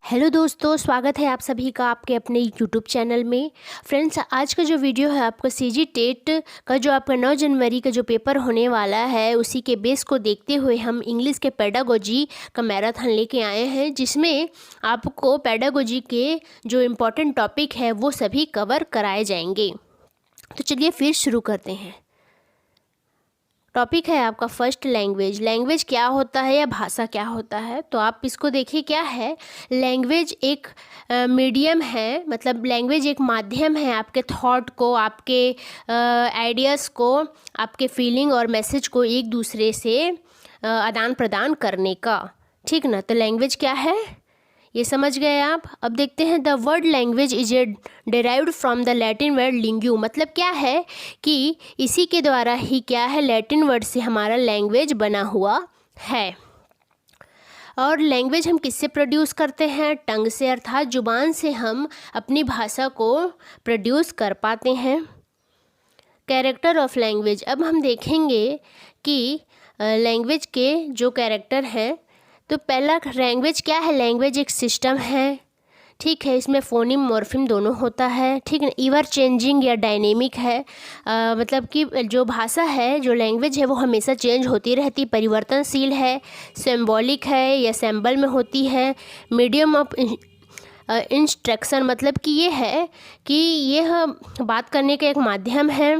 Hello दोस्तों, स्वागत है आप सभी का आपके अपने यूट्यूब चैनल में। फ्रेंड्स, आज का जो वीडियो है आपका सीजी टेट का जो आपका 9 जनवरी का जो पेपर होने वाला है उसी के बेस को देखते हुए हम इंग्लिश के पेडागोजी का मैराथन लेके आए हैं, जिसमें आपको पेडागोजी के जो इम्पोर्टेंट टॉपिक है वो सभी कवर कराए जाएंगे। तो चलिए फिर शुरू करते हैं। टॉपिक है आपका फर्स्ट लैंग्वेज। लैंग्वेज क्या होता है या भाषा क्या होता है, तो आप इसको देखिए क्या है। लैंग्वेज एक मीडियम है, मतलब लैंग्वेज एक माध्यम है आपके थॉट को, आपके आइडियाज़ को, आपके फीलिंग और मैसेज को एक दूसरे से आदान प्रदान करने का। ठीक ना। तो लैंग्वेज क्या है ये समझ गए आप। अब देखते हैं, the word language is a derived from the Latin word lingua. मतलब क्या है कि इसी के द्वारा ही क्या है, लैटिन वर्ड से हमारा लैंग्वेज बना हुआ है। और लैंग्वेज हम किससे प्रोड्यूस करते हैं? टंग से, अर्थात जुबान से हम अपनी भाषा को प्रोड्यूस कर पाते हैं। Character of language. अब हम देखेंगे कि लैंग्वेज के जो कैरेक्टर हैं, तो पहला लैंग्वेज क्या है? लैंग्वेज एक सिस्टम है, ठीक है। इसमें फोनिम मॉर्फिम दोनों होता है, ठीक है। इवर चेंजिंग या डायनेमिक है, मतलब कि जो भाषा है, जो लैंग्वेज है वो हमेशा चेंज होती रहती, परिवर्तनशील है। सिंबॉलिक है या सिंबल में होती है। मीडियम ऑफ इंस्ट्रक्शन, मतलब कि ये है कि यह बात करने का एक माध्यम है।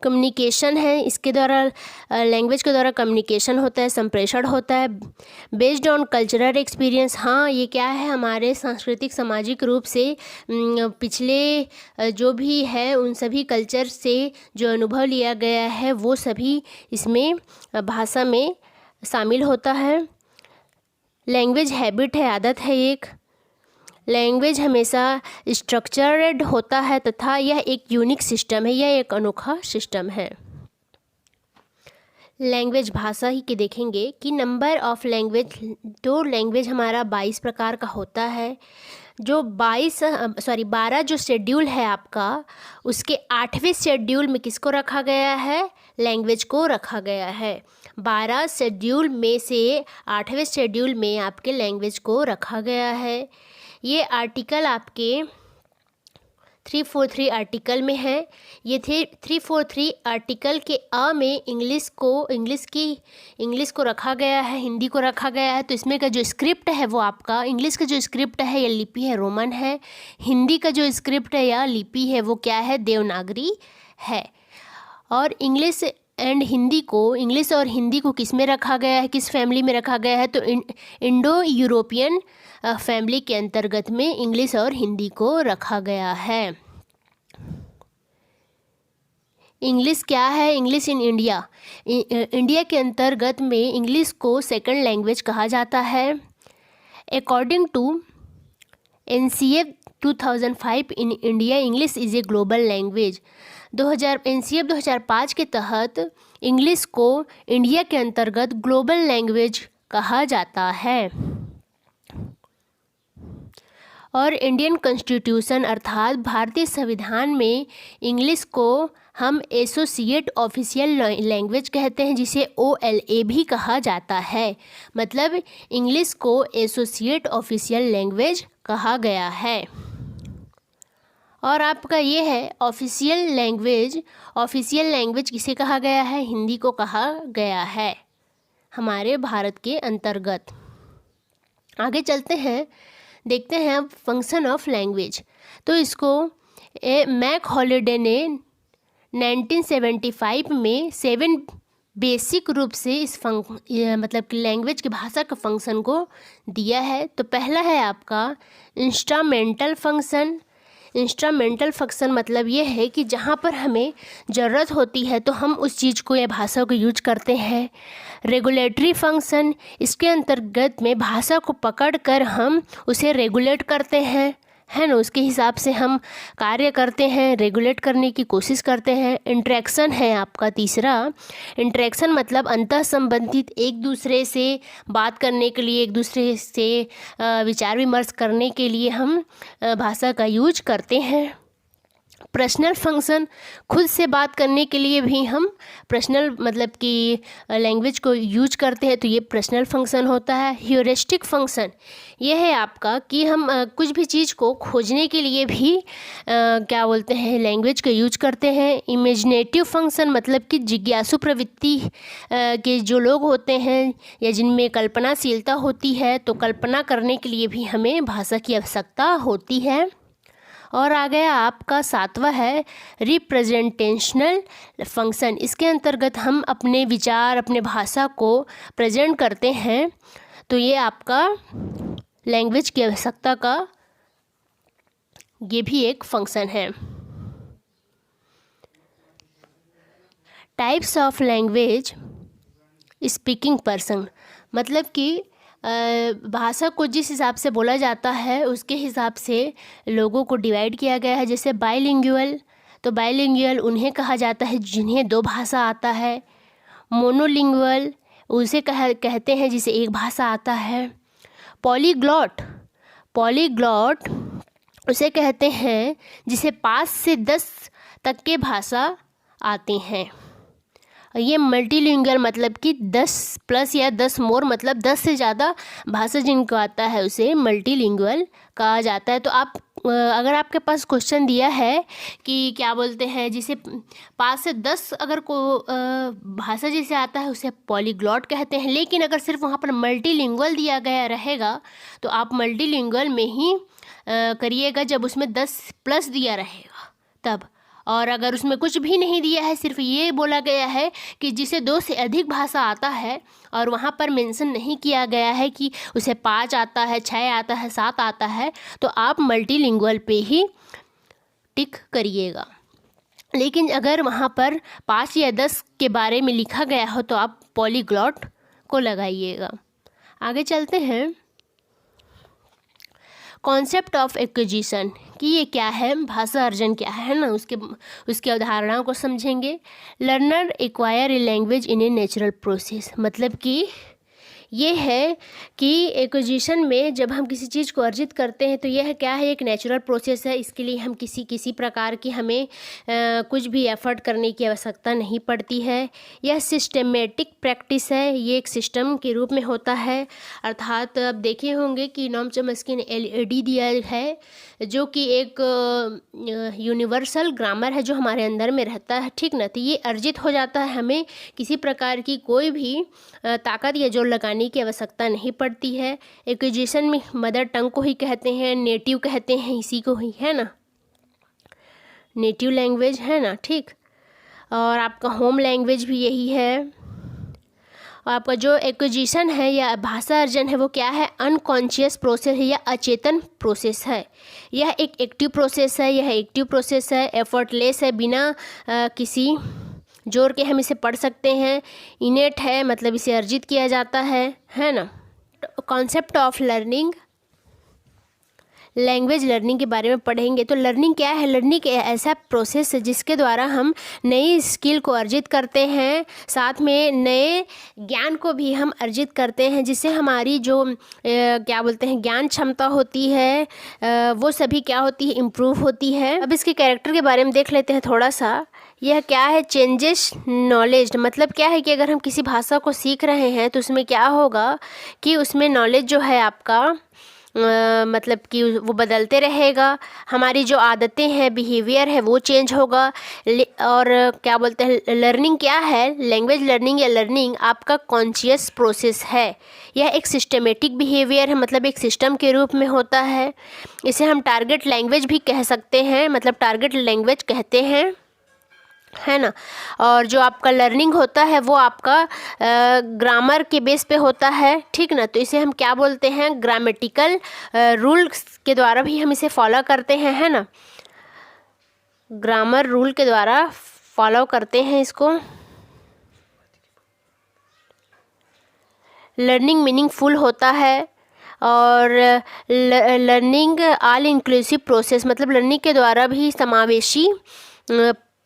कम्युनिकेशन है, इसके द्वारा लैंग्वेज के द्वारा कम्युनिकेशन होता है, संप्रेषण होता है। बेस्ड ऑन कल्चरल एक्सपीरियंस, हाँ ये क्या है, हमारे सांस्कृतिक सामाजिक रूप से पिछले जो भी है उन सभी कल्चर से जो अनुभव लिया गया है वो सभी इसमें भाषा में शामिल होता है। लैंग्वेज हैबिट है, आदत है एक। लैंग्वेज हमेशा स्ट्रक्चर्ड होता है तथा यह एक यूनिक सिस्टम है, यह एक अनोखा सिस्टम है। लैंग्वेज भाषा ही के देखेंगे कि नंबर ऑफ लैंग्वेज, तो लैंग्वेज हमारा 22 प्रकार का होता है। जो 12 जो शेड्यूल है आपका, उसके 8वें शेड्यूल में किसको रखा गया है? लैंग्वेज को रखा गया है। 12 शेड्यूल में से 8वें शेड्यूल में आपके लैंग्वेज को रखा गया है। ये आर्टिकल आपके 343 आर्टिकल में है। ये 343 आर्टिकल के अ में इंग्लिश को रखा गया है, हिंदी को रखा गया है। तो इसमें का जो स्क्रिप्ट है वो आपका, इंग्लिश का जो स्क्रिप्ट है या लिपि है रोमन है। हिंदी का जो स्क्रिप्ट है या लिपि है वो क्या है? देवनागरी है। और इंग्लिश और हिंदी को किस में रखा गया है, किस फैमिली में रखा गया है? तो इंडो यूरोपियन फैमिली के अंतर्गत में इंग्लिश और हिंदी को रखा गया है। इंग्लिश क्या है? इंग्लिश इन इंडिया, इंडिया के अंतर्गत में इंग्लिश को सेकंड लैंग्वेज कहा जाता है। According to NCF 2005 in India, English is a global language. NCF 2005 के तहत इंग्लिश को इंडिया के अंतर्गत ग्लोबल लैंग्वेज कहा जाता है। और इंडियन कॉन्स्टिट्यूशन अर्थात भारतीय संविधान में इंग्लिश को हम एसोसिएट ऑफिशियल लैंग्वेज कहते हैं, जिसे OLA भी कहा जाता है। मतलब इंग्लिश को एसोसिएट ऑफिशियल लैंग्वेज कहा गया है। और आपका ये है ऑफिशियल लैंग्वेज किसे कहा गया है? हिंदी को कहा गया है हमारे भारत के अंतर्गत। आगे चलते हैं, देखते हैं अब फंक्शन ऑफ लैंग्वेज। तो इसको मैक हॉलिडे ने 1975 में 7 बेसिक रूप से मतलब कि लैंग्वेज की भाषा के फंक्शन को दिया है। तो पहला है आपका इंस्ट्रूमेंटल फंक्शन। इंस्ट्रूमेंटल फंक्शन मतलब ये है कि जहाँ पर हमें ज़रूरत होती है तो हम उस चीज़ को या भाषा को यूज करते हैं। रेगुलेटरी फंक्शन, इसके अंतर्गत में भाषा को पकड़कर हम उसे रेगुलेट करते हैं, है ना, उसके हिसाब से हम कार्य करते हैं, रेगुलेट करने की कोशिश करते हैं। इंटरेक्शन है आपका तीसरा। इंटरेक्शन मतलब अंतः संबंधित, एक दूसरे से बात करने के लिए, एक दूसरे से विचार विमर्श करने के लिए हम भाषा का यूज करते हैं। पर्सनल फंक्शन, खुद से बात करने के लिए भी हम पर्सनल मतलब कि लैंग्वेज को यूज करते हैं, तो ये पर्सनल फंक्शन होता है। ह्यूरिस्टिक फंक्शन ये है आपका कि हम कुछ भी चीज़ को खोजने के लिए भी क्या बोलते हैं लैंग्वेज का यूज करते हैं। इमेजिनेटिव फंक्शन मतलब कि जिज्ञासु प्रवृत्ति के जो लोग होते हैं या जिनमें कल्पनाशीलता होती है, तो कल्पना करने के लिए भी हमें भाषा की आवश्यकता होती है। और आ गया आपका 7वां है रिप्रेजेंटेशनल फंक्शन। इसके अंतर्गत हम अपने विचार, अपने भाषा को प्रेजेंट करते हैं, तो ये आपका लैंग्वेज की आवश्यकता का ये भी एक फंक्शन है। Types of language speaking person मतलब कि भाषा को जिस हिसाब से बोला जाता है उसके हिसाब से लोगों को डिवाइड किया गया है। जैसे बाइलिंगुअल, तो बाइलिंगुअल उन्हें कहा जाता है जिन्हें 2 भाषा आता है। मोनोलिंगुअल उसे कहते हैं जिसे एक भाषा आता है। पॉलीग्लॉट, पॉलीग्लॉट उसे कहते हैं जिसे 5 से 10 तक के भाषा आते हैं। ये मल्टीलिंगुअल मतलब कि 10 प्लस या 10 मोर मतलब 10 से ज़्यादा भाषा जिनको आता है उसे मल्टीलिंगुअल कहा जाता है। तो आप अगर आपके पास क्वेश्चन दिया है कि क्या बोलते हैं जिसे 5 से 10 अगर को भाषा जिसे आता है उसे पॉलीग्लॉट कहते हैं, लेकिन अगर सिर्फ वहाँ पर मल्टीलिंगुअल दिया गया रहेगा तो आप मल्टीलिंगुअल में ही करिएगा जब उसमें 10 प्लस दिया रहेगा तब। और अगर उसमें कुछ भी नहीं दिया है, सिर्फ ये बोला गया है कि जिसे 2 से अधिक भाषा आता है और वहाँ पर मेंशन नहीं किया गया है कि उसे 5 आता है, 6 आता है, 7 आता है, तो आप मल्टीलिंगुअल पे ही टिक करिएगा। लेकिन अगर वहाँ पर 5 या 10 के बारे में लिखा गया हो तो आप पॉलीग्लॉट को लगाइएगा। आगे चलते हैं। कॉन्सेप्ट ऑफ एक्विजिशन कि ये क्या है, भाषा अर्जन क्या है ना, उसके अवधारणाओं को समझेंगे। Learner acquire a language in a natural process मतलब कि ये है कि एक्विजिशन में जब हम किसी चीज़ को अर्जित करते हैं तो यह क्या है, एक नेचुरल प्रोसेस है। इसके लिए हम किसी प्रकार की हमें कुछ भी एफर्ट करने की आवश्यकता नहीं पड़ती है। यह सिस्टमेटिक प्रैक्टिस है, ये एक सिस्टम के रूप में होता है। अर्थात आप देखे होंगे कि नॉम चॉम्स्की ने LED दिया है जो कि एक यूनिवर्सल ग्रामर है जो हमारे अंदर में रहता है, ठीक ना। तो ये अर्जित हो जाता है, हमें किसी प्रकार की कोई भी ताकत या जोर लगाने की आवश्यकता नहीं पड़ती है। एक्विजिशन में मदर टंग को ही कहते हैं, नेटिव कहते हैं इसी को ही, है ना, नेटिव लैंग्वेज है ना, ठीक। और आपका होम लैंग्वेज भी यही है। और आपका जो एक्विजिशन है या भाषा अर्जन है वो क्या है, अनकॉन्शियस प्रोसेस है या अचेतन प्रोसेस है। यह एक एक्टिव प्रोसेस है, यह एक्टिव प्रोसेस है, एफर्टलेस है, बिना किसी जोर के हम इसे पढ़ सकते हैं। इनेट है मतलब इसे अर्जित किया जाता है ना। Concept of learning, language learning के बारे में पढ़ेंगे। तो लर्निंग क्या है, लर्निंग ऐसा प्रोसेस है जिसके द्वारा हम नई स्किल को अर्जित करते हैं, साथ में नए ज्ञान को भी हम अर्जित करते हैं, जिससे हमारी जो क्या बोलते हैं ज्ञान क्षमता होती है वो सभी क्या होती है, इम्प्रूव होती है। अब इसके कैरेक्टर के बारे में देख लेते हैं थोड़ा सा। यह क्या है, चेंजेस नॉलेज मतलब क्या है कि अगर हम किसी भाषा को सीख रहे हैं तो उसमें क्या होगा कि उसमें नॉलेज जो है आपका मतलब कि वो बदलते रहेगा। हमारी जो आदतें हैं, बिहेवियर है वो चेंज होगा। और क्या बोलते हैं लर्निंग क्या है, लैंग्वेज लर्निंग या लर्निंग आपका कॉन्शियस प्रोसेस है। यह एक सिस्टमेटिक बिहेवियर है मतलब एक सिस्टम के रूप में होता है। इसे हम टारगेट लैंग्वेज भी कह सकते हैं, मतलब टारगेट लैंग्वेज कहते हैं, है ना। और जो आपका लर्निंग होता है वो आपका ग्रामर के बेस पे होता है, ठीक ना। तो इसे हम क्या बोलते हैं, ग्रामेटिकल रूल्स के द्वारा भी हम इसे फॉलो करते हैं, है ना, ग्रामर रूल के द्वारा फॉलो करते हैं इसको। लर्निंग मीनिंगफुल होता है और लर्निंग ऑल इंक्लूसिव प्रोसेस मतलब लर्निंग के द्वारा भी समावेशी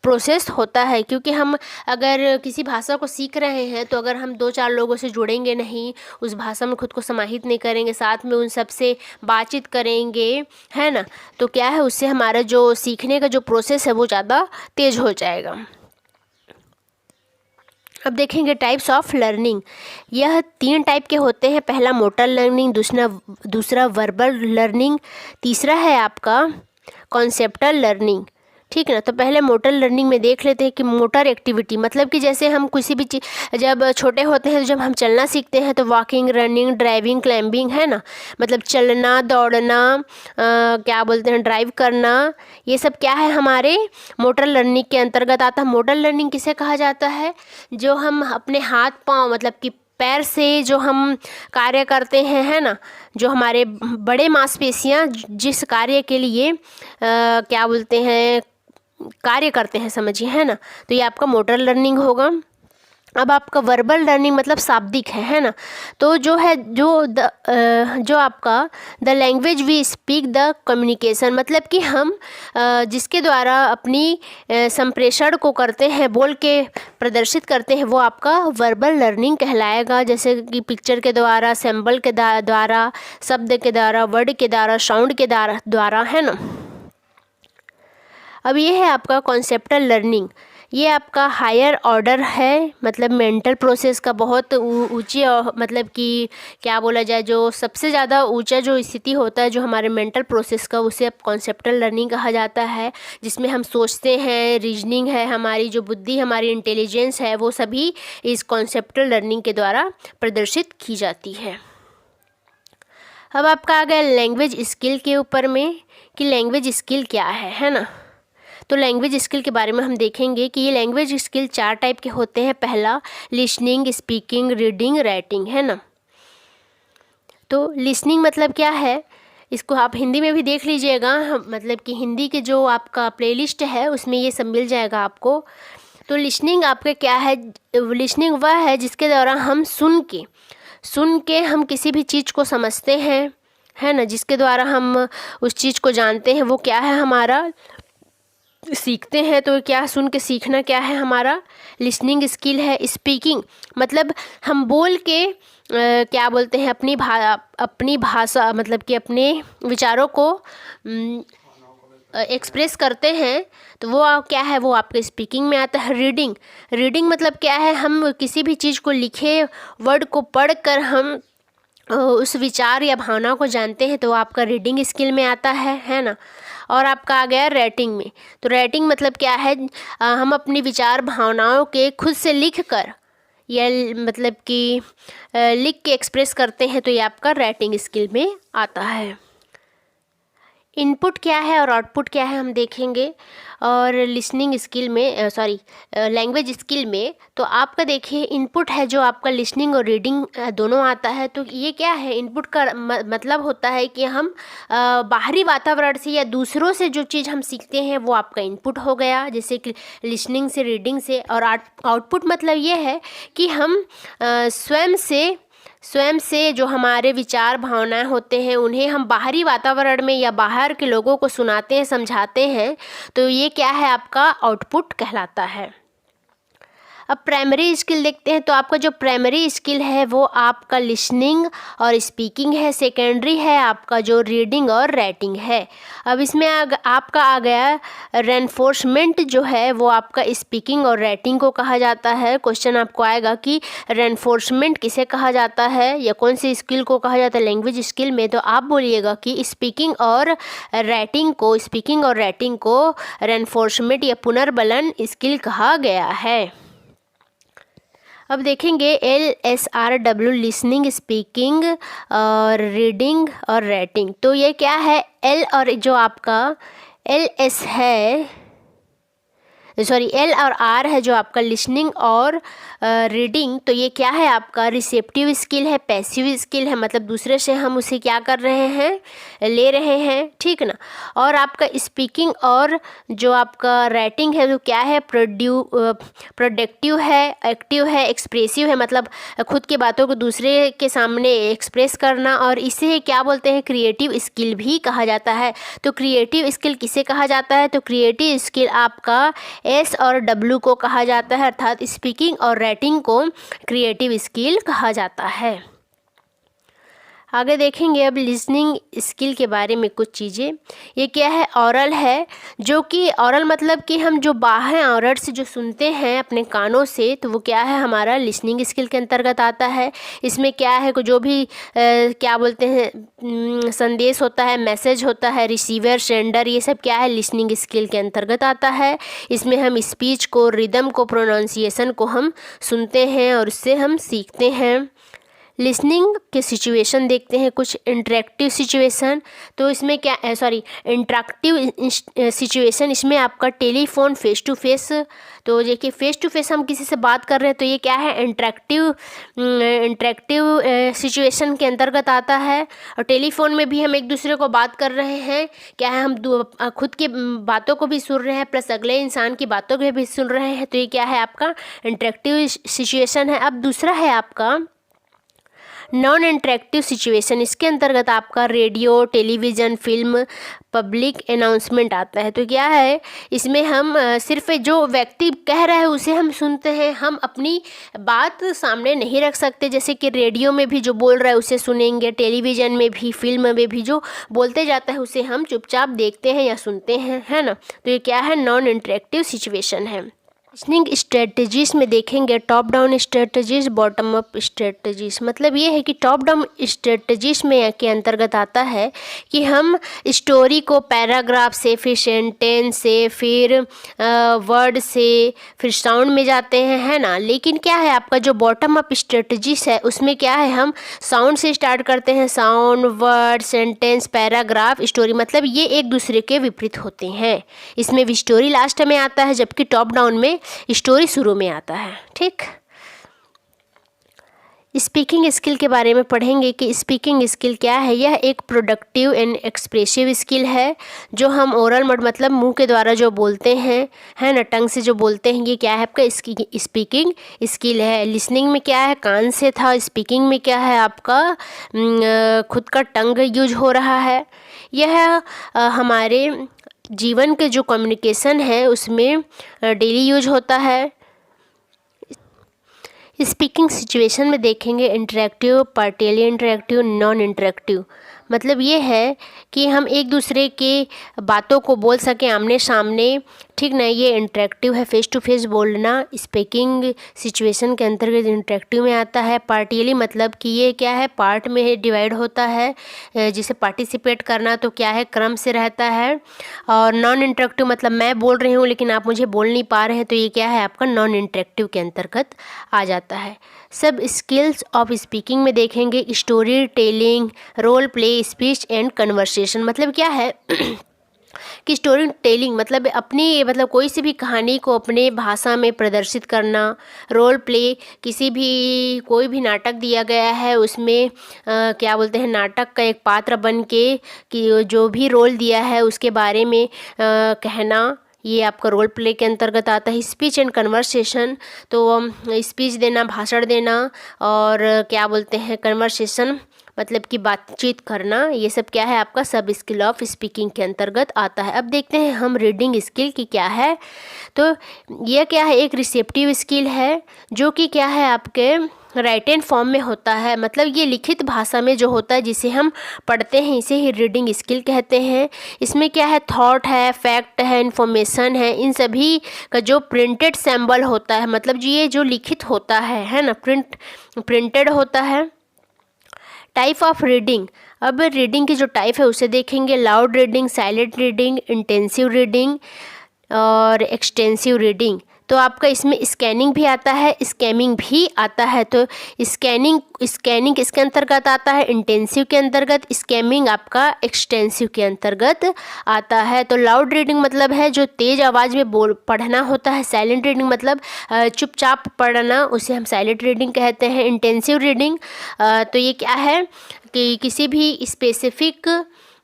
प्रोसेस होता है, क्योंकि हम अगर किसी भाषा को सीख रहे हैं तो अगर हम 2-4 लोगों से जुड़ेंगे नहीं, उस भाषा में खुद को समाहित नहीं करेंगे, साथ में उन सब से बातचीत करेंगे, है ना, तो क्या है, उससे हमारा जो सीखने का जो प्रोसेस है वो ज़्यादा तेज़ हो जाएगा। अब देखेंगे टाइप्स ऑफ लर्निंग। यह 3 टाइप के होते हैं। पहला मोटर लर्निंग, दूसरा वर्बल लर्निंग, तीसरा है आपका कॉन्सेप्टल लर्निंग। ठीक है ना। तो पहले मोटर लर्निंग में देख लेते हैं कि मोटर एक्टिविटी मतलब कि जैसे हम किसी भी चीज़, जब छोटे होते हैं तो जब हम चलना सीखते हैं तो वॉकिंग, रनिंग, ड्राइविंग, क्लाइंबिंग, है ना, मतलब चलना, दौड़ना, क्या बोलते हैं, ड्राइव करना, ये सब क्या है, हमारे मोटर लर्निंग के अंतर्गत आता है। मोटर लर्निंग किसे कहा जाता है? जो हम अपने हाथ पाँव मतलब कि पैर से जो हम कार्य करते हैं, है ना, जो हमारे बड़े मांसपेशियां जिस कार्य के लिए क्या बोलते हैं, कार्य करते हैं, समझिए, है ना, तो ये आपका मोटर लर्निंग होगा। अब आपका वर्बल लर्निंग मतलब शाब्दिक है ना, तो जो है जो आपका the language we speak the communication, मतलब कि हम जिसके द्वारा अपनी संप्रेषण को करते हैं, बोल के प्रदर्शित करते हैं, वो आपका वर्बल लर्निंग कहलाएगा। जैसे कि पिक्चर के द्वारा, सिंबल के द्वारा, शब्द के द्वारा, वर्ड के द्वारा, साउंड के द्वारा, है ना। अब ये है आपका कॉन्सेप्टल लर्निंग। ये आपका हायर ऑर्डर है, मतलब मेंटल प्रोसेस का बहुत ऊंची, मतलब कि क्या बोला जाए, जो सबसे ज़्यादा ऊंचा जो स्थिति होता है जो हमारे मेंटल प्रोसेस का, उसे अब कॉन्सेप्टल लर्निंग कहा जाता है, जिसमें हम सोचते हैं, रीजनिंग है, हमारी जो बुद्धि, हमारी इंटेलिजेंस है, वो सभी इस कॉन्सेप्टल लर्निंग के द्वारा प्रदर्शित की जाती है। अब आपका आ गया लैंग्वेज स्किल के ऊपर में कि लैंग्वेज स्किल क्या है ना। तो लैंग्वेज स्किल के बारे में हम देखेंगे कि ये लैंग्वेज स्किल 4 टाइप के होते हैं। पहला लिसनिंग, स्पीकिंग, रीडिंग, राइटिंग, है ना। तो लिसनिंग मतलब क्या है, इसको आप हिंदी में भी देख लीजिएगा, मतलब कि हिंदी के जो आपका प्लेलिस्ट है उसमें ये सब मिल जाएगा आपको। तो लिसनिंग आपका क्या है, लिसनिंग वह है जिसके द्वारा हम सुन के हम किसी भी चीज़ को समझते हैं, है ना, जिसके द्वारा हम उस चीज़ को जानते हैं, वो क्या है, हमारा सीखते हैं। तो क्या सुन के सीखना क्या है, हमारा लिसनिंग स्किल है। स्पीकिंग मतलब हम बोल के क्या बोलते हैं, अपनी भाषा मतलब कि अपने विचारों को एक्सप्रेस करते हैं, तो वो क्या है, वो आपके स्पीकिंग में आता है। रीडिंग मतलब क्या है, हम किसी भी चीज़ को लिखे वर्ड को पढ़कर हम उस विचार या भावना को जानते हैं, तो वो आपका रीडिंग स्किल में आता है ना। और आपका आ गया राइटिंग में। तो राइटिंग मतलब क्या है, हम अपनी विचार भावनाओं के खुद से लिख कर या मतलब कि लिख के एक्सप्रेस करते हैं, तो ये आपका राइटिंग स्किल में आता है। इनपुट क्या है और आउटपुट क्या है हम देखेंगे। और लिसनिंग स्किल में लैंग्वेज स्किल में तो आपका देखिए इनपुट है जो आपका लिसनिंग और रीडिंग दोनों आता है। तो ये क्या है, इनपुट का मतलब होता है कि हम बाहरी वातावरण से या दूसरों से जो चीज़ हम सीखते हैं वो आपका इनपुट हो गया, जैसे कि लिसनिंग से, रीडिंग से। और आउटपुट मतलब ये है कि हम स्वयं से जो हमारे विचार भावनाएं होते हैं उन्हें हम बाहरी वातावरण में या बाहर के लोगों को सुनाते हैं, समझाते हैं, तो ये क्या है, आपका आउटपुट कहलाता है। अब प्राइमरी स्किल देखते हैं। तो आपका जो प्राइमरी स्किल है वो आपका लिसनिंग और स्पीकिंग है। सेकेंडरी है आपका जो रीडिंग और राइटिंग है। अब इसमें आपका आ गया रेनफोर्समेंट, जो है वो आपका स्पीकिंग और राइटिंग को कहा जाता है। क्वेश्चन आपको आएगा कि रेनफोर्समेंट किसे कहा जाता है या कौन सी स्किल को कहा जाता है लैंग्वेज स्किल में, तो आप बोलिएगा कि स्पीकिंग और राइटिंग को रेनफोर्समेंट या पुनर्बलन स्किल कहा गया है। अब देखेंगे LSRW, लिसनिंग, स्पीकिंग और रीडिंग और राइटिंग। तो ये क्या है, L और जो आपका LS है, L और R है जो आपका लिसनिंग और रीडिंग, तो ये क्या है, आपका रिसेप्टिव स्किल है, पैसिव स्किल है, मतलब दूसरे से हम उसे क्या कर रहे हैं, ले रहे हैं, ठीक ना। और आपका स्पीकिंग और जो आपका राइटिंग है वो क्या है, प्रोडक्टिव है, एक्टिव है, एक्सप्रेसिव है, मतलब खुद की बातों को दूसरे के सामने एक्सप्रेस करना। और इसे क्या बोलते हैं, क्रिएटिव स्किल भी कहा जाता है। तो क्रिएटिव स्किल किसे कहा जाता है, तो क्रिएटिव स्किल आपका एस और डब्ल्यू को कहा जाता है, अर्थात स्पीकिंग और राइटिंग को क्रिएटिव स्किल कहा जाता है। आगे देखेंगे अब लिसनिंग स्किल के बारे में कुछ चीज़ें। ये क्या है, ऑरल है, जो कि ऑरल मतलब कि हम जो बाहर ऑरल से जो सुनते हैं अपने कानों से, तो वो क्या है, हमारा लिसनिंग स्किल के अंतर्गत आता है। इसमें क्या है, जो भी क्या बोलते हैं संदेश होता है, मैसेज होता है, रिसीवर सेंडर, ये सब क्या है, लिसनिंग स्किल के अंतर्गत आता है। इसमें हम स्पीच को, रिदम को, प्रोनाउंसिएशन को हम सुनते हैं और उससे हम सीखते हैं। लिसनिंग के सिचुएशन देखते हैं, कुछ इंटरेक्टिव सिचुएशन। तो इसमें क्या इंटरेक्टिव सिचुएशन, इसमें आपका टेलीफोन, फेस टू फेस। तो देखिए फेस टू फेस हम किसी से बात कर रहे हैं, तो ये क्या है, इंटरेक्टिव सिचुएशन के अंतर्गत आता है। और टेलीफोन में भी हम एक दूसरे को बात कर रहे हैं, क्या है, हम खुद की बातों को भी सुन रहे हैं प्लस अगले इंसान की बातों को भी सुन रहे हैं, तो ये क्या है, आपका इंटरेक्टिव सिचुएशन है। अब दूसरा है आपका नॉन इंटरेक्टिव सिचुएशन। इसके अंतर्गत आपका radio, television, film, public announcement आता है। तो क्या है, इसमें हम सिर्फ जो व्यक्ति कह रहा है उसे हम सुनते हैं, हम अपनी बात सामने नहीं रख सकते। जैसे कि रेडियो में भी जो बोल रहा है उसे सुनेंगे, टेलीविज़न में भी, फिल्म में भी जो बोलते जाता है उसे हम चुपचाप देखते हैं या सुनते हैं, है ना। तो ये क्या है, नॉन इंटरेक्टिव सिचुएशन है। लिसनिंग स्ट्रेटजीज में देखेंगे top down strategies, bottom up strategies. मतलब ये है कि टॉप डाउन स्ट्रेटजीज में के अंतर्गत आता है कि हम स्टोरी को पैराग्राफ से, फिर सेंटेंस से, फिर वर्ड से, फिर साउंड में जाते हैं, है ना। लेकिन क्या है, आपका जो बॉटम अप स्ट्रेटजीज है उसमें क्या है, हम साउंड से स्टार्ट करते हैं। Sound, word, sentence, paragraph, story, मतलब ये एक दूसरे के विपरीत होते हैं। इसमें भी स्टोरी लास्ट में आता है, जबकि टॉप डाउन में स्टोरी शुरू में आता है। ठीक, स्पीकिंग स्किल के बारे में पढ़ेंगे कि स्पीकिंग स्किल क्या है। यह एक प्रोडक्टिव एंड एक्सप्रेसिव स्किल है जो हम ओरल मतलब मुंह के द्वारा जो बोलते हैं, है ना, टंग से जो बोलते हैं, ये क्या है, आपका स्पीकिंग स्किल है। लिसनिंग में क्या है, कान से था। स्पीकिंग में क्या है, आपका खुद का टंग यूज हो रहा है। यह हमारे जीवन के जो कम्युनिकेशन है उसमें डेली यूज होता है। स्पीकिंग सिचुएशन में देखेंगे इंटरेक्टिव, पार्टियली इंटरेक्टिव, नॉन इंटरेक्टिव। मतलब ये है कि हम एक दूसरे के बातों को बोल सकें आमने सामने, ठीक ना, ये इंटरेक्टिव है, फेस टू फेस बोलना। स्पीकिंग सिचुएशन के अंतर्गत इंटरेक्टिव में आता है। पार्टियली मतलब कि ये क्या है, पार्ट में डिवाइड होता है, जिसे पार्टिसिपेट करना, तो क्या है, क्रम से रहता है। और नॉन इंटरेक्टिव मतलब मैं बोल रही हूँ लेकिन आप मुझे बोल नहीं पा रहे हैं, तो ये क्या है, आपका नॉन इंटरेक्टिव के अंतर्गत आ जाता है। सब स्किल्स ऑफ स्पीकिंग में देखेंगे story telling, role play, speech and conversation. मतलब क्या है कि स्टोरी टेलिंग मतलब अपनी कोई सी भी कहानी को अपने भाषा में प्रदर्शित करना। रोल प्ले, कोई भी नाटक दिया गया है उसमें क्या बोलते हैं, नाटक का एक पात्र बन के कि जो भी रोल दिया है उसके बारे में कहना, ये आपका रोल प्ले के अंतर्गत आता है। स्पीच एंड कन्वर्सेशन, तो स्पीच देना, भाषण देना, और क्या बोलते हैं, कन्वर्सेशन मतलब कि बातचीत करना, ये सब क्या है, आपका सब स्किल ऑफ स्पीकिंग के अंतर्गत आता है। अब देखते हैं हम रीडिंग स्किल की क्या है। तो यह क्या है, एक रिसेप्टिव स्किल है जो कि क्या है, आपके राइटन फॉर्म में होता है। मतलब ये लिखित भाषा में जो होता है जिसे हम पढ़ते हैं, इसे ही रीडिंग स्किल कहते हैं। इसमें क्या है, थॉट है, फैक्ट है, इन्फॉर्मेशन है, इन सभी का जो प्रिंटेड सिंबल होता है, मतलब ये जो लिखित होता है ना, प्रिंटेड होता है। टाइप ऑफ रीडिंग, अब रीडिंग की जो टाइप है उसे देखेंगे। Loud reading, silent reading, intensive reading और एक्सटेंसिव रीडिंग। तो आपका इसमें स्कैनिंग भी आता है, स्कैमिंग भी आता है। तो स्कैनिंग किसके अंतर्गत आता है, इंटेंसिव के अंतर्गत। स्कैमिंग आपका एक्सटेंसिव के अंतर्गत आता है। तो लाउड रीडिंग मतलब है जो तेज़ आवाज़ में पढ़ना होता है। साइलेंट रीडिंग मतलब चुपचाप पढ़ना, उसे हम साइलेंट रीडिंग कहते हैं। इंटेंसिव रीडिंग तो ये क्या है कि किसी भी स्पेसिफिक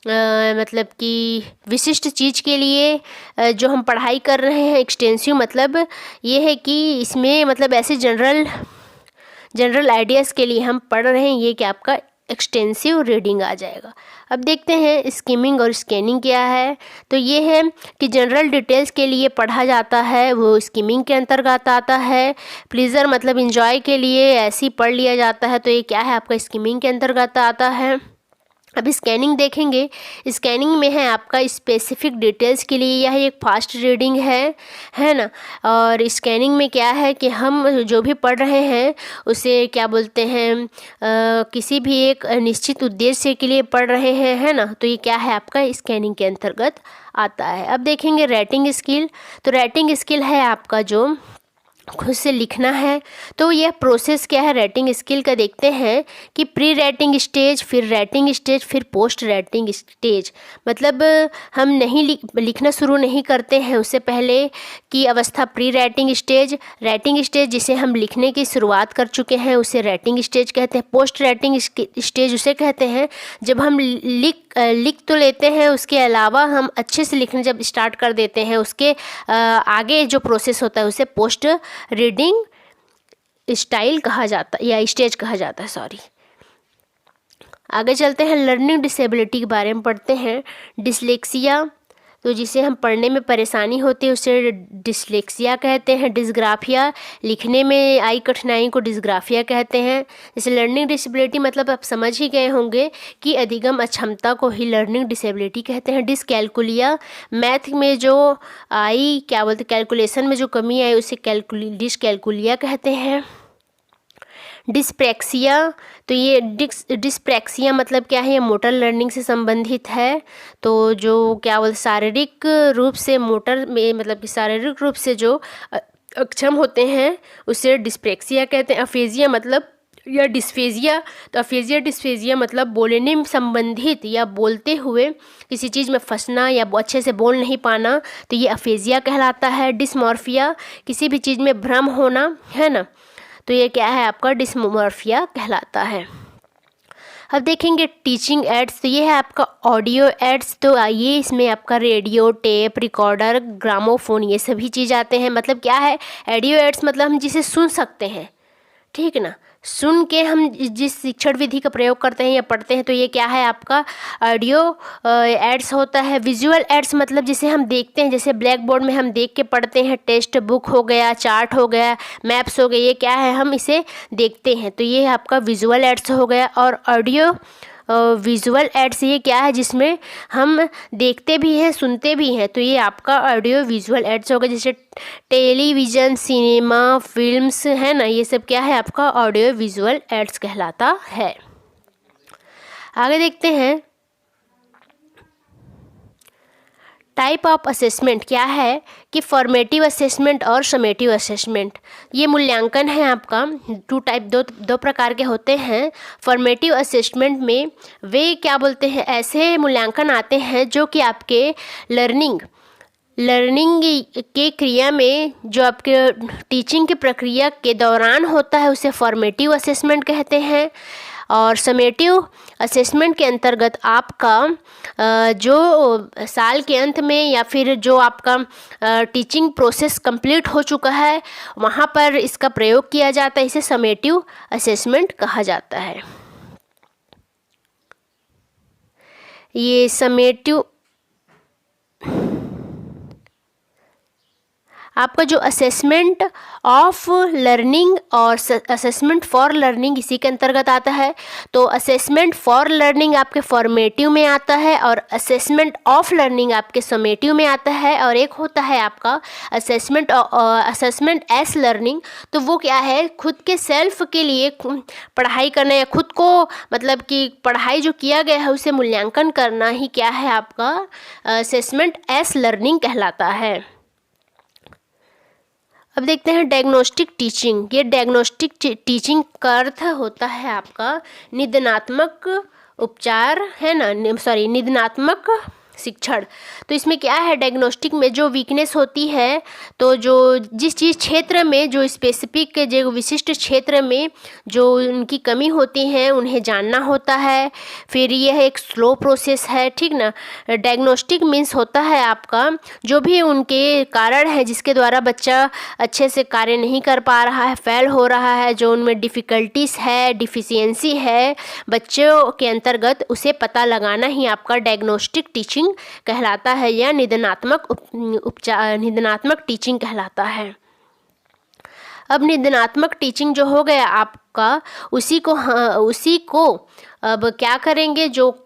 मतलब कि विशिष्ट चीज़ के लिए जो हम पढ़ाई कर रहे हैं। एक्सटेंसिव मतलब ये है कि इसमें मतलब ऐसे जनरल आइडियाज़ के लिए हम पढ़ रहे हैं, ये क्या आपका एक्सटेंसिव रीडिंग आ जाएगा। अब देखते हैं स्किमिंग और स्कैनिंग क्या है। तो ये है कि जनरल डिटेल्स के लिए पढ़ा जाता है, वो स्किमिंग के अंतर्गत आता है। प्लीज़र मतलब इंजॉय के लिए ऐसे ही पढ़ लिया जाता है, तो ये क्या है आपका स्किमिंग के अंतर्गत आता है। अब स्कैनिंग देखेंगे। स्कैनिंग में है आपका स्पेसिफिक डिटेल्स के लिए, यह एक फास्ट रीडिंग है ना। और स्कैनिंग में क्या है कि हम जो भी पढ़ रहे हैं उसे क्या बोलते हैं, किसी भी एक निश्चित उद्देश्य के लिए पढ़ रहे हैं, है ना। तो ये क्या है आपका स्कैनिंग के अंतर्गत आता है। अब देखेंगे राइटिंग स्किल। तो राइटिंग स्किल है आपका जो खुद से लिखना है। तो यह प्रोसेस क्या है राइटिंग स्किल का, देखते हैं कि प्री राइटिंग स्टेज, फिर राइटिंग स्टेज, फिर पोस्ट राइटिंग स्टेज। मतलब हम नहीं लिखना शुरू नहीं करते हैं, उससे पहले की अवस्था pre writing stage. Writing stage जिसे हम लिखने की शुरुआत कर चुके हैं उसे राइटिंग स्टेज कहते हैं। पोस्ट राइटिंग स्टेज उसे कहते हैं जब हम लिख तो लेते हैं, उसके अलावा हम अच्छे से लिखने जब स्टार्ट कर देते हैं, उसके आगे जो प्रोसेस होता है उसे पोस्ट रीडिंग स्टाइल कहा जाता है या स्टेज कहा जाता है, सॉरी। आगे चलते हैं, लर्निंग डिसेबिलिटी के बारे में पढ़ते हैं। डिसलेक्सिया, तो जिसे हम पढ़ने में परेशानी होती है उसे डिसलेक्सिया कहते हैं। डिस्ग्राफिया, लिखने में आई कठिनाई को डिस्ग्राफिया कहते हैं। जैसे लर्निंग डिसेबिलिटी मतलब आप समझ ही गए होंगे कि अधिगम अक्षमता को ही लर्निंग डिसेबिलिटी कहते हैं। डिसकैलकुलिया, मैथ में जो आई क्या बोलते कैलकुलेशन में जो कमी आई उसे डिसकैलकुलिया कहते हैं। डिस्प्रैक्सिया, तो ये डिस्प्रैक्सिया मतलब क्या है, ये मोटर लर्निंग से संबंधित है। तो जो क्या बोलते शारीरिक रूप से मोटर में मतलब कि शारीरिक रूप से जो अक्षम होते हैं उसे डिस्प्रैक्सिया कहते हैं। अफेजिया मतलब या डिस्फेजिया, तो अफेजिया डिस्फेजिया मतलब बोलने में संबंधित या बोलते हुए किसी चीज़ में फंसना या अच्छे से बोल नहीं पाना, तो ये अफेजिया कहलाता है। डिस्मॉर्फिया, किसी भी चीज़ में भ्रम होना, है ना, तो ये क्या है आपका डिस्मॉर्फिया कहलाता है। अब देखेंगे टीचिंग एड्स। तो ये है आपका ऑडियो एड्स। तो आइए इसमें आपका रेडियो, टेप रिकॉर्डर, ग्रामोफोन ये सभी चीज़ आते हैं। मतलब क्या है ऑडियो एड्स, मतलब हम जिसे सुन सकते हैं, ठीक है ना, सुन के हम जिस शिक्षण विधि का प्रयोग करते हैं या पढ़ते हैं, तो ये क्या है आपका ऑडियो एड्स होता है। विजुअल एड्स मतलब जिसे हम देखते हैं, जैसे ब्लैक बोर्ड में हम देख के पढ़ते हैं, टेक्स्ट बुक हो गया, चार्ट हो गया, मैप्स हो गए, ये क्या है हम इसे देखते हैं, तो ये आपका विजुअल एड्स हो गया। और ऑडियो विजुअल एड्स ये क्या है जिसमें हम देखते भी हैं सुनते भी हैं, तो ये आपका ऑडियो विजुअल एड्स होगा। जैसे टेलीविज़न, सिनेमा, फिल्म्स, है ना, ये सब क्या है आपका ऑडियो विजुअल एड्स कहलाता है। आगे देखते हैं टाइप ऑफ असेसमेंट क्या है कि फॉर्मेटिव असेसमेंट और समेटिव असेसमेंट। ये मूल्यांकन है आपका दो प्रकार के होते हैं। फॉर्मेटिव असेसमेंट में वे क्या बोलते हैं ऐसे मूल्यांकन आते हैं जो कि आपके लर्निंग के क्रिया में जो आपके टीचिंग की प्रक्रिया के दौरान होता है उसे फॉर्मेटिव असेसमेंट कहते हैं। और समेटिव असेसमेंट के अंतर्गत आपका जो साल के अंत में या फिर जो आपका टीचिंग प्रोसेस कंप्लीट हो चुका है वहाँ पर इसका प्रयोग किया जाता है, इसे समेटिव असेसमेंट कहा जाता है। ये समेटिव आपका जो असेसमेंट ऑफ लर्निंग और असेसमेंट फॉर लर्निंग इसी के अंतर्गत आता है। तो असेसमेंट फॉर लर्निंग आपके फॉर्मेटिव में आता है और असेसमेंट ऑफ लर्निंग आपके समेटिव में आता है। और एक होता है आपका असेसमेंट एस लर्निंग, तो वो क्या है खुद के सेल्फ के लिए पढ़ाई करना या खुद को मतलब कि पढ़ाई जो किया गया है उसे मूल्यांकन करना ही क्या है आपका असेसमेंट एस लर्निंग कहलाता है। अब देखते हैं डायग्नोस्टिक टीचिंग। ये डायग्नोस्टिक टीचिंग का अर्थ होता है आपका निदानात्मक उपचार, है ना, निदानात्मक शिक्षण। तो इसमें क्या है, डायग्नोस्टिक में जो वीकनेस होती है, तो जो जिस चीज़ क्षेत्र में जो स्पेसिफिक जो विशिष्ट क्षेत्र में जो उनकी कमी होती है उन्हें जानना होता है। फिर यह एक स्लो प्रोसेस है, ठीक ना। डायग्नोस्टिक मीन्स होता है आपका जो भी उनके कारण है जिसके द्वारा बच्चा अच्छे से कार्य नहीं कर पा रहा है, फेल हो रहा है, जो उनमें डिफ़िकल्टीज़ है, डिफिशियंसी है बच्चों के अंतर्गत, उसे पता लगाना ही आपका डायग्नोस्टिक टीचिंग कहलाता है या निदानात्मक टीचिंग कहलाता है। अब निदानात्मक टीचिंग जो हो गया आपका, उसी को अब क्या करेंगे, जो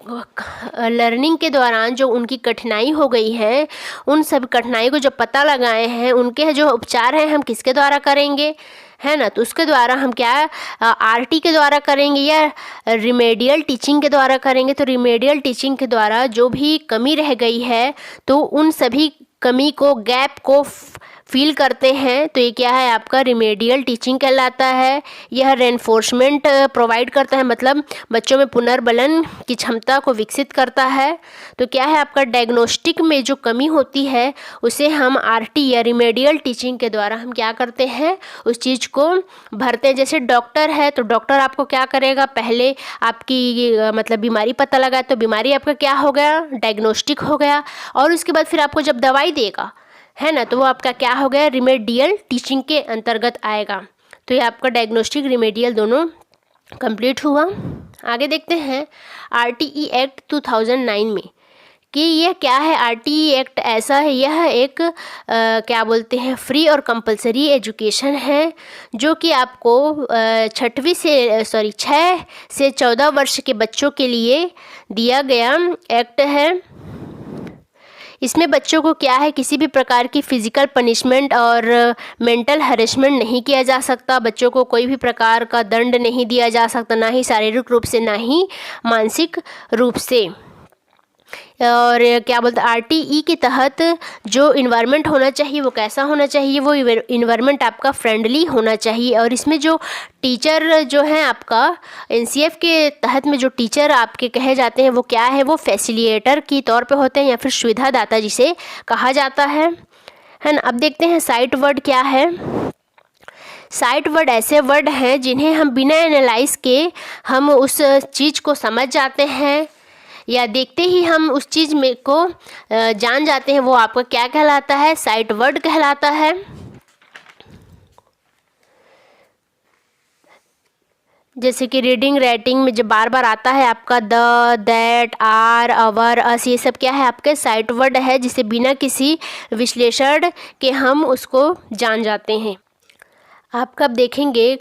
लर्निंग के दौरान जो उनकी कठिनाई हो गई है, उन सब कठिनाई को जो पता लगाए हैं, उनके जो उपचार हैं हम किसके द्वारा करेंगे, है ना। तो उसके द्वारा हम क्या आरटी के द्वारा करेंगे या रिमेडियल टीचिंग के द्वारा करेंगे। तो रिमेडियल टीचिंग के द्वारा जो भी कमी रह गई है तो उन सभी कमी को, गैप को फील करते हैं, तो ये क्या है आपका रिमेडियल टीचिंग कहलाता है। यह रेनफोर्समेंट प्रोवाइड करता है, मतलब बच्चों में पुनर्बलन की क्षमता को विकसित करता है। तो क्या है आपका डायग्नोस्टिक में जो कमी होती है उसे हम आरटी या रिमेडियल टीचिंग के द्वारा हम क्या करते हैं, उस चीज़ को भरते हैं। जैसे डॉक्टर है तो डॉक्टर आपको क्या करेगा, पहले आपकी मतलब बीमारी पता लगा, तो बीमारी आपका क्या हो गया, डायग्नोस्टिक हो गया, और उसके बाद फिर आपको जब दवाई देगा, है ना, तो वो आपका क्या हो गया, रिमेडियल टीचिंग के अंतर्गत आएगा। तो ये आपका डायग्नोस्टिक रिमेडियल दोनों कंप्लीट हुआ। आगे देखते हैं आरटीई एक्ट 2009 में कि यह क्या है। आरटीई एक्ट ऐसा है, यह एक क्या बोलते हैं, फ्री और कंपलसरी एजुकेशन है, जो कि आपको 6 से 14 वर्ष के बच्चों के लिए दिया गया एक्ट है। इसमें बच्चों को क्या है, किसी भी प्रकार की फ़िज़िकल पनिशमेंट और मेंटल हरेसमेंट नहीं किया जा सकता। बच्चों को कोई भी प्रकार का दंड नहीं दिया जा सकता, ना ही शारीरिक रूप से, ना ही मानसिक रूप से। और क्या बोलते हैं, आरटीई के तहत जो इन्वायरमेंट होना चाहिए वो कैसा होना चाहिए, वो इन्वायरमेंट आपका फ्रेंडली होना चाहिए। और इसमें जो टीचर जो है आपका एनसीएफ के तहत में जो टीचर आपके कहे जाते हैं वो क्या है, वो फैसिलिटेटर के तौर पे होते हैं या फिर सुविधादाता जिसे कहा जाता है ना। अब देखते हैं साइट वर्ड क्या है। साइट वर्ड ऐसे वर्ड हैं जिन्हें हम बिना एनालाइज के हम उस चीज़ को समझ जाते हैं या देखते ही हम उस चीज़ में को जान जाते हैं, वो आपका क्या कहलाता है, साइट वर्ड कहलाता है। जैसे कि रीडिंग, राइटिंग में जब बार बार आता है आपका द, दैट, आर, अवर, अस, ये सब क्या है आपके साइट वर्ड है, जिसे बिना किसी विश्लेषण के हम उसको जान जाते हैं। आप कब देखेंगे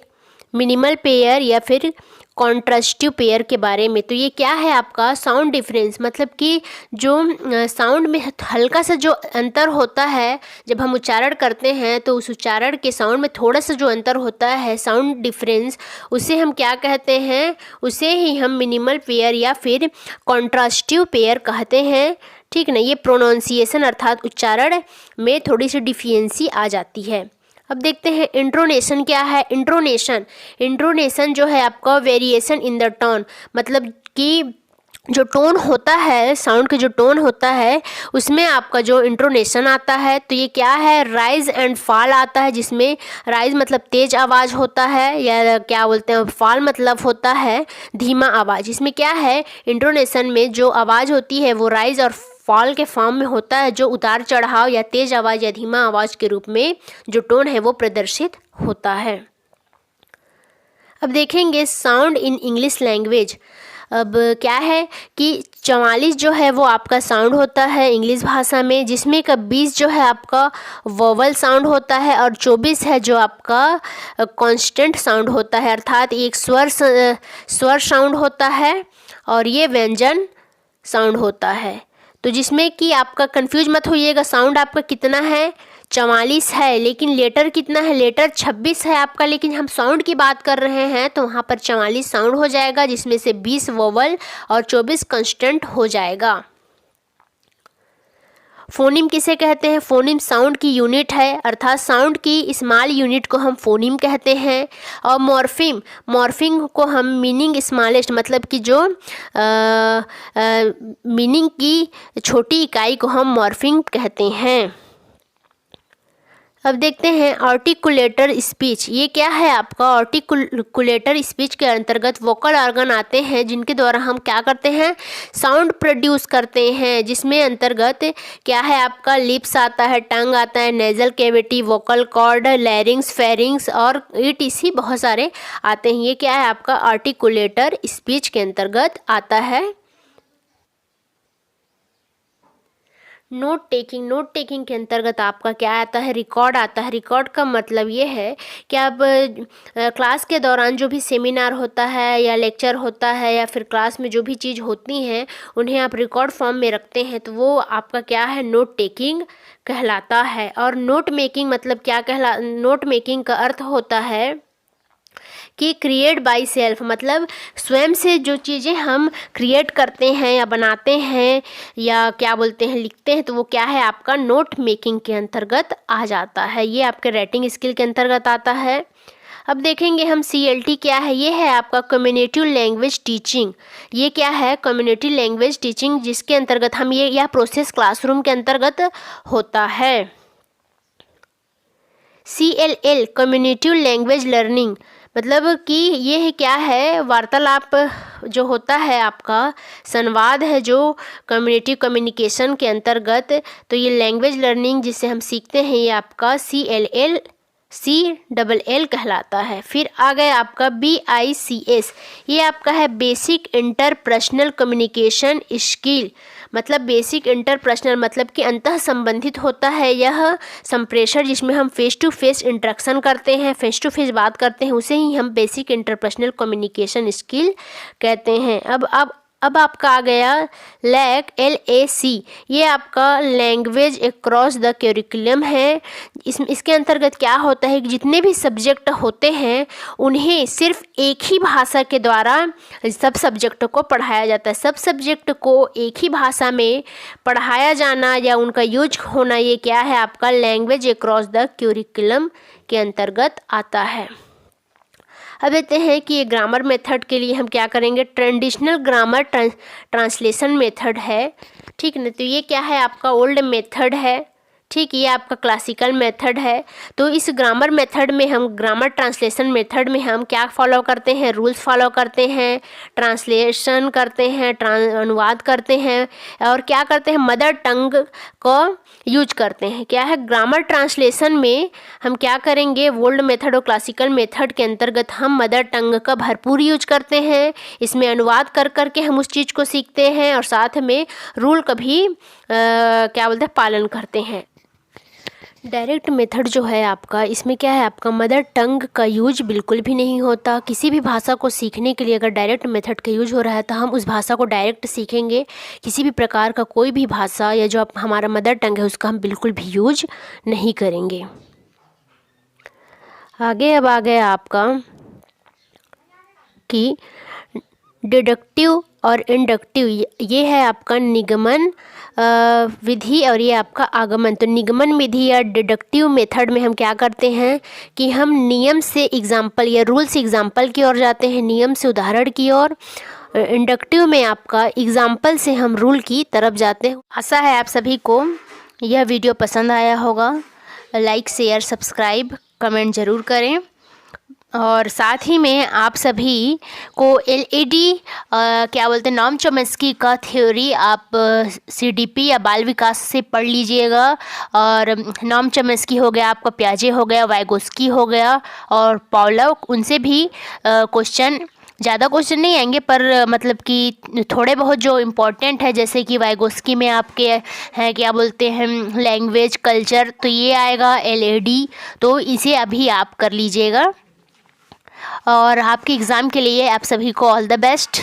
मिनिमल पेयर या फिर कॉन्ट्रास्टिव पेयर के बारे में। तो ये क्या है आपका साउंड डिफरेंस, मतलब कि जो साउंड में हल्का सा जो अंतर होता है जब हम उच्चारण करते हैं, तो उस उच्चारण के साउंड में थोड़ा सा जो अंतर होता है, साउंड डिफरेंस, उसे हम क्या कहते हैं, उसे ही हम मिनिमल पेयर या फिर कॉन्ट्रास्टिव पेयर कहते हैं, ठीक ना। ये प्रोनाउंसिएशन अर्थात उच्चारण में थोड़ी सी डिफियंसी आ जाती है। अब देखते हैं इंट्रोनेशन क्या है। इंट्रोनेशन जो है आपका वेरिएशन इन द टोन, मतलब कि जो टोन होता है, साउंड का जो टोन होता है उसमें आपका जो इंट्रोनेशन आता है, तो ये क्या है, राइज एंड फॉल आता है, जिसमें राइज मतलब तेज आवाज़ होता है या क्या बोलते हैं, फॉल मतलब होता है धीमा आवाज़। इसमें क्या है, इंट्रोनेशन में जो आवाज़ होती है वो राइज और फॉल के फॉर्म में होता है, जो उतार चढ़ाव या तेज आवाज़ या धीमा आवाज़ के रूप में जो टोन है वो प्रदर्शित होता है। अब देखेंगे साउंड इन इंग्लिश लैंग्वेज। अब क्या है कि 44 जो है वो आपका साउंड होता है इंग्लिश भाषा में, जिसमें का 20 जो है आपका वोवल साउंड होता है और 24 है जो आपका कॉन्स्टेंट साउंड होता है, अर्थात एक स्वर साउंड होता है और ये व्यंजन साउंड होता है। तो जिसमें कि आपका कंफ्यूज मत होइएगा, साउंड आपका कितना है, 44 है, लेकिन लेटर कितना है, लेटर 26 है आपका, लेकिन हम साउंड की बात कर रहे हैं तो वहाँ पर 44 साउंड हो जाएगा, जिसमें से 20 वोवल और 24 कंस्टेंट हो जाएगा। फोनिम किसे कहते हैं? फोनिम साउंड की यूनिट है, अर्थात साउंड की स्मॉल यूनिट को हम फोनिम कहते हैं। और मॉर्फिम, मॉर्फिम को हम मीनिंग स्मॉलेस्ट, मतलब कि जो मीनिंग की छोटी इकाई को हम मॉर्फिम कहते हैं। अब देखते हैं आर्टिकुलेटर स्पीच। ये क्या है आपका? आर्टिकुलेटर स्पीच के अंतर्गत वोकल ऑर्गन आते हैं जिनके द्वारा हम क्या करते हैं? साउंड प्रोड्यूस करते हैं, जिसमें अंतर्गत क्या है आपका? लिप्स आता है, टंग आता है, nasal cavity, vocal cord, larynx, pharynx और ईटीसी बहुत सारे आते हैं। ये क्या है आपका? आर्टिकुलेटर स्पीच के अंतर्गत आता है। नोट टेकिंग, नोट टेकिंग के अंतर्गत आपका क्या आता है? रिकॉर्ड आता है। रिकॉर्ड का मतलब ये है कि आप क्लास के दौरान जो भी सेमिनार होता है या लेक्चर होता है या फिर क्लास में जो भी चीज़ होती हैं उन्हें आप रिकॉर्ड फॉर्म में रखते हैं, तो वो आपका क्या है? नोट टेकिंग कहलाता है। और नोट मेकिंग मतलब क्या नोट मेकिंग का अर्थ होता है कि क्रिएट बाय सेल्फ, मतलब स्वयं से जो चीज़ें हम क्रिएट करते हैं या बनाते हैं या क्या बोलते हैं लिखते हैं, तो वो क्या है आपका? नोट मेकिंग के अंतर्गत आ जाता है। ये आपके राइटिंग स्किल के अंतर्गत आता है। अब देखेंगे हम CLT क्या है। ये है आपका कम्युनिटी लैंग्वेज टीचिंग। ये क्या है? कम्युनिटी लैंग्वेज टीचिंग, जिसके अंतर्गत हम यह प्रोसेस क्लासरूम के अंतर्गत होता है। CLL कम्युनिटी लैंग्वेज लर्निंग, मतलब कि ये है क्या है? वार्तालाप जो होता है आपका, संवाद है जो कम्युनिटी कम्युनिकेशन के अंतर्गत, तो ये लैंग्वेज लर्निंग जिसे हम सीखते हैं ये आपका CLL कहलाता है। फिर आ गया आपका BICS। ये आपका है बेसिक इंटरपर्सनल कम्युनिकेशन स्किल, मतलब बेसिक इंटरपर्सनल मतलब कि अंतः संबंधित होता है यह संप्रेषण, जिसमें हम फेस टू फेस इंटरेक्शन करते हैं, फेस टू फेस बात करते हैं, उसे ही हम बेसिक इंटरपर्सनल कम्युनिकेशन स्किल कहते हैं। अब आपका आ गया LAC। ये आपका लैंग्वेज अक्रॉस द करिकुलम है। इसके अंतर्गत क्या होता है कि जितने भी सब्जेक्ट होते हैं उन्हें सिर्फ एक ही भाषा के द्वारा सब सब्जेक्टों को पढ़ाया जाता है। सब सब्जेक्ट को एक ही भाषा में पढ़ाया जाना या उनका यूज होना, ये क्या है आपका? लैंग्वेज अक्रॉस द करिकुलम के अंतर्गत आता है। अब देखते हैं कि ये ग्रामर मेथड के लिए हम क्या करेंगे? ट्रेडिशनल ग्रामर ट्रांसलेशन मेथड है, ठीक ना। तो ये क्या है आपका? ओल्ड मेथड है, ठीक। ये आपका क्लासिकल मेथड है। तो इस ग्रामर मेथड में हम ग्रामर ट्रांसलेशन मेथड में हम क्या फॉलो करते हैं? रूल्स फॉलो करते हैं, ट्रांसलेशन करते हैं, अनुवाद करते हैं और क्या करते हैं? मदर टंग को यूज करते हैं। क्या है? ग्रामर ट्रांसलेशन में हम क्या करेंगे? ओल्ड मेथड और क्लासिकल मेथड के अंतर्गत हम मदर टंग का भरपूर यूज करते हैं। इसमें अनुवाद कर करके हम उस चीज़ को सीखते हैं और साथ में रूल का भी क्या बोलते हैं? पालन करते हैं। डायरेक्ट मेथड जो है आपका, इसमें क्या है आपका? मदर टंग का यूज बिल्कुल भी नहीं होता। किसी भी भाषा को सीखने के लिए अगर डायरेक्ट मेथड का यूज हो रहा है तो हम उस भाषा को डायरेक्ट सीखेंगे। किसी भी प्रकार का कोई भी भाषा या जो हमारा मदर टंग है उसका हम बिल्कुल भी यूज नहीं करेंगे। आगे अब आ गया आपका कि डिडक्टिव और इंडक्टिव। ये है आपका निगमन विधि और ये आपका आगमन। तो निगमन विधि या डिडक्टिव मेथड में हम क्या करते हैं कि हम नियम से एग्जाम्पल या रूल से एग्जाम्पल की ओर जाते हैं, नियम से उदाहरण की ओर। इंडक्टिव में आपका एग्जाम्पल से हम रूल की तरफ जाते हैं। आशा है आप सभी को यह वीडियो पसंद आया होगा। लाइक, शेयर, सब्सक्राइब, कमेंट ज़रूर करें और साथ ही में आप सभी को LED क्या बोलते हैं नॉम चॉम्स्की का थ्योरी आप CDP या बाल विकास से पढ़ लीजिएगा। और नॉम चॉम्स्की हो गया आपका, पियाजे हो गया, वाइगोस्की हो गया और पावलोव, उनसे भी क्वेश्चन, ज़्यादा क्वेश्चन नहीं आएंगे पर मतलब कि थोड़े बहुत जो इम्पोर्टेंट है, जैसे कि वाइगोस्की में आपके हैं क्या बोलते हैं लैंग्वेज कल्चर, तो ये आएगा LAD। तो इसे अभी आप कर लीजिएगा और आपके एग्ज़ाम के लिए आप सभी को ऑल द बेस्ट।